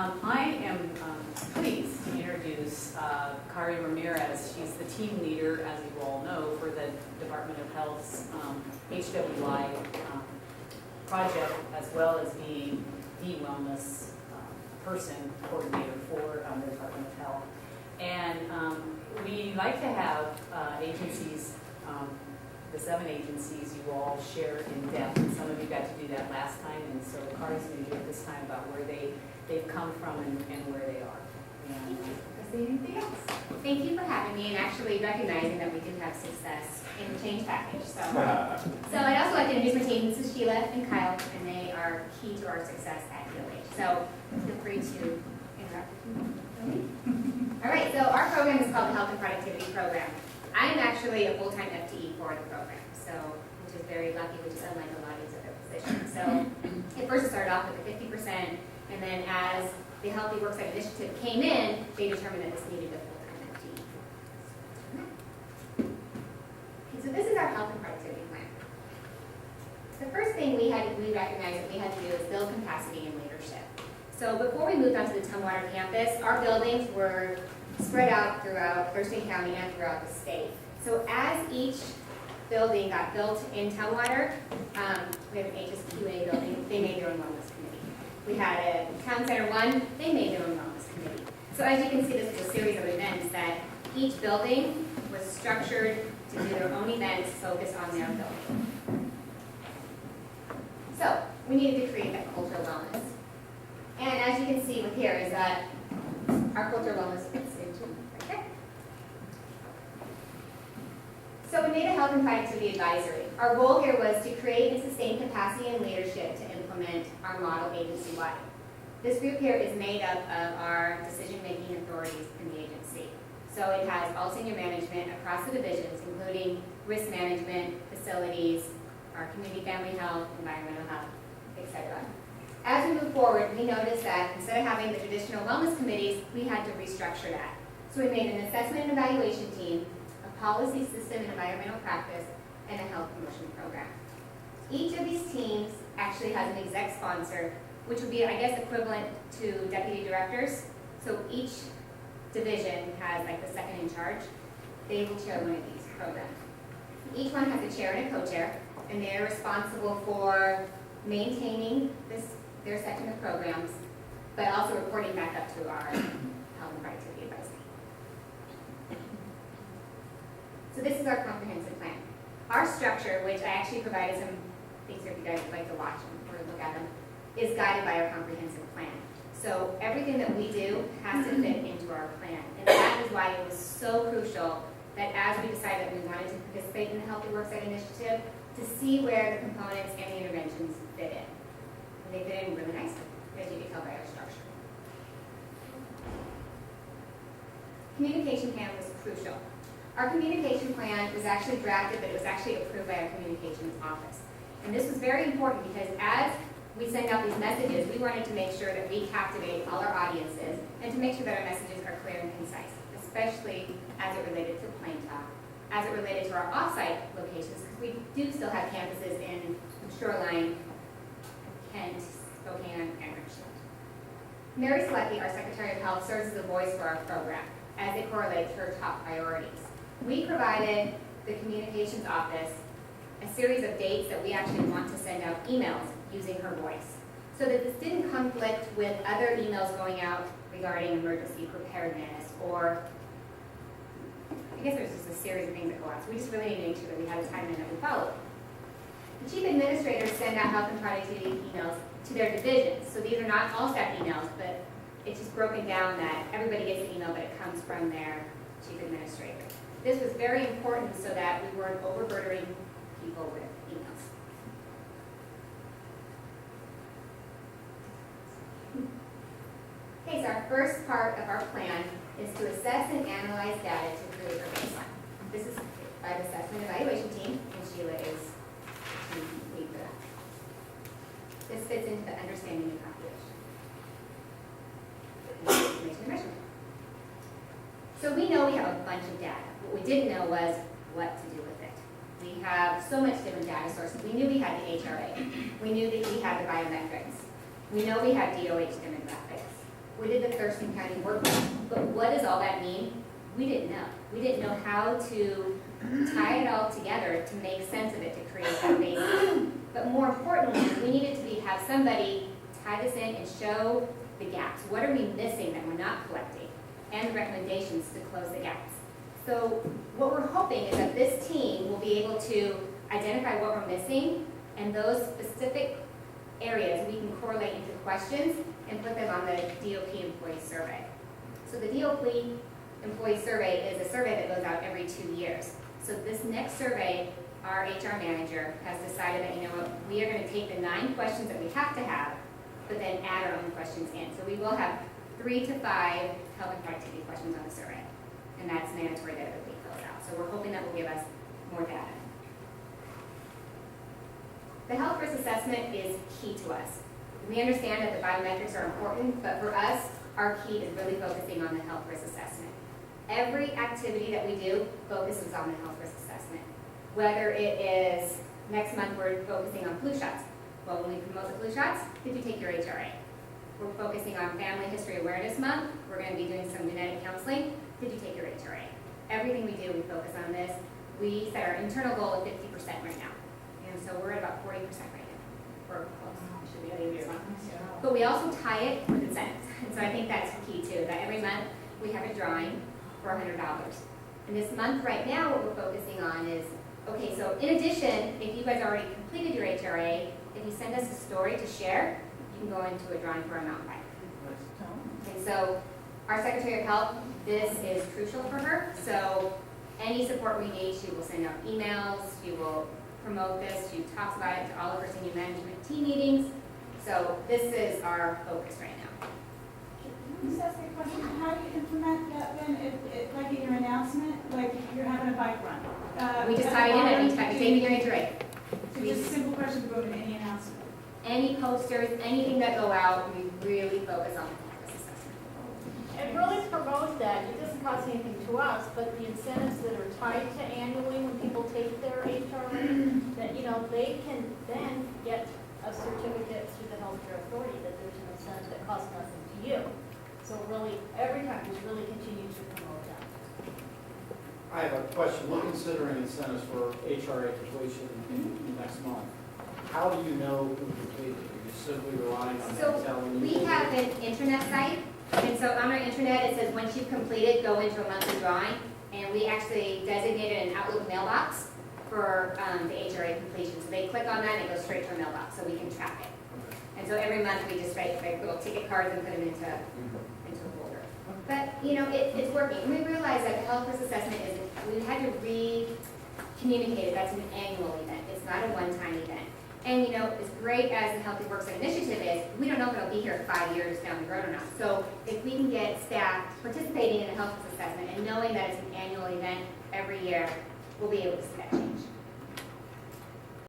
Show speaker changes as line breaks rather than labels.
I am pleased to introduce Kari Ramirez. She's the team leader, as you all know, for the Department of Health's HWI project, as well as being the wellness person coordinator for the Department of Health. And we like to have agencies, the 7 agencies you all share in depth, and some of you got to do that last time, and so Kari's going to do it this time about where they've come from and where they are. And anything else?
Thank you for having me and actually recognizing that we do have success in the change package. So I'd also like to introduce my team. This is Shyloh and Kyle, and they are key to our success at DOH. So feel free to interrupt. All right, so our program is called the Health and Productivity Program. I'm actually a full-time FTE for the program, so which is very lucky, which is unlike a lot of these other positions. So it first started off with the 50%, and then as the Healthy Worksite initiative came in, they determined that this needed a full-time FTE. Okay, so this is our health and productivity plan. The first thing we recognized that we had to do is build capacity and leadership. So before we moved onto the Tumwater campus, our buildings were spread out throughout Thurston County and throughout the state. So as each building got built in Tumwater, we have an HSQA building, they made their own wellness committee. We had a Town Center 1, they made their own wellness committee. So as you can see, this was a series of events that each building was structured to do their own events focused on their building. So we needed to create that culture of wellness. And as you can see with here is that our culture of wellness fits into right there. So we made a health and productivity advisory. Our goal here was to create and sustain capacity and leadership to implement our model agency-wide. This group here is made up of our decision-making authorities in the agency. So it has all senior management across the divisions, including risk management, facilities, our community family health, environmental health, etc. As we move forward, we noticed that instead of having the traditional wellness committees, we had to restructure that. So we made an assessment and evaluation team, a policy system and environmental practice, and a health promotion program. Each of these teams actually has an exec sponsor, which would be, I guess, equivalent to deputy directors. So each division has like the second in charge. They will chair one of these programs. Each one has a chair and a co-chair, and they're responsible for maintaining their section of programs, but also reporting back up to our health and productivity advisory. So this is our comprehensive plan. Our structure, which I actually provided some things here if you guys would like to watch them or look at them, is guided by our comprehensive plan. So everything that we do has to fit into our plan. And that is why it was so crucial that as we decided that we wanted to participate in the Healthy Worksite initiative, to see where the components and the interventions fit in. And they fit in really nicely, as you can tell by our structure. Communication plan was crucial. Our communication plan was actually drafted, but it was actually approved by our communications office. And this was very important because as we send out these messages, we wanted to make sure that we captivate all our audiences and to make sure that our messages are clear and concise, especially as it related to Plain Talk, as it related to our off-site locations, because we do still have campuses in Shoreline, Kent, Spokane, and Richland. Mary Selecki, our Secretary of Health, serves as a voice for our program as it correlates to her top priorities. We provided the communications office a series of dates that we actually want to send out emails using her voice, so that this didn't conflict with other emails going out regarding emergency preparedness, or I guess there's just a series of things that go out. So we just really need to make sure that we have a timeline that we follow. The chief administrators send out health and productivity emails to their divisions. So these are not all staff emails, but it's just broken down that everybody gets the email, but it comes from their chief administrator. This was very important so that we weren't overburdening people with emails. Okay, so our first part of our plan is to assess and analyze data to create a baseline. This is by the assessment evaluation team, and Shyloh is the team lead for that. This fits into the understanding of population. Information and measurement. So we know we have a bunch of data. What we didn't know was what to do with it. We have so much different data sources. We knew we had the HRA. We knew that we had the biometrics. We know we had DOH demographics. Thurston County Workforce. But what does all that mean? We didn't know. We didn't know how to tie it all together to make sense of it, to create that basis. But more importantly, we needed to have somebody tie this in and show the gaps. What are we missing that we're not collecting? And the recommendations to close the gaps. So what we're hoping is that this team will be able to identify what we're missing, and those specific areas we can correlate into questions and put them on the DOP employee survey. So the DOP employee survey is a survey that goes out every 2 years. So this next survey, our HR manager has decided that, you know what, we are going to take the 9 questions that we have to have, but then add our own questions in. So we will have 3 to 5 health and productivity questions on the survey, and that's mandatory that everybody fills out. So we're hoping that will give us more data. The health risk assessment is key to us. We understand that the biometrics are important, but for us, our key is really focusing on the health risk assessment. Every activity that we do focuses on the health risk assessment. Whether it is, next month we're focusing on flu shots. Well, when we promote the flu shots, did you take your HRA? We're focusing on Family History Awareness Month. We're going to be doing some genetic counseling. Did you take your HRA? Everything we do, we focus on this. We set our internal goal of 50% right now. And so we're at about 40% right now. We're close. We should be at 80%. But we also tie it with incentives. And so I think that's key too, that every month we have a drawing for $100. And this month right now, what we're focusing on is, okay, so in addition, if you guys already completed your HRA, if you send us a story to share, you can go into a drawing for a mountain bike. And so our Secretary of Health, this is crucial for her. So any support we need, she will send out emails, she will promote this, she talks about it to all of her senior management team meetings. So this is our focus right now.
Can you just ask me a question? How do you implement that then, if like in your announcement, like you're having a bike run?
We just tie it in every time you take your HRA.
So just a simple question to go to any announcement.
Any posters, anything that go out, we really focus on this assessment.
It really promotes that. It doesn't cost anything to us, but the incentives that are tied to annually when people take their HRA, that, you know, they can then get a certificate through the healthcare authority that there's an incentive that costs nothing to you. So really, every time we really continue to promote that.
I have a question. We're considering incentives for HRA completion next month. How do you know who completed? Are you simply relying on them telling you?
We have an intranet site, and so on our intranet, it says once you've completed, go into a monthly drawing, and we actually designated an Outlook mailbox for the HRA completion. So they click on that, and it goes straight to a mailbox, so we can track it. And so every month, we just write little ticket cards and put them into a folder. But, you know, it's working. And we realize that the health risk assessment is, we had to re-communicate it. That's an annual event. It's not a one-time event. And, you know, as great as the Healthy Worksite initiative is, we don't know if it'll be here 5 years down the road or not. So if we can get staff participating in the health risk assessment and knowing that it's an annual event every year, we'll be able to see that change.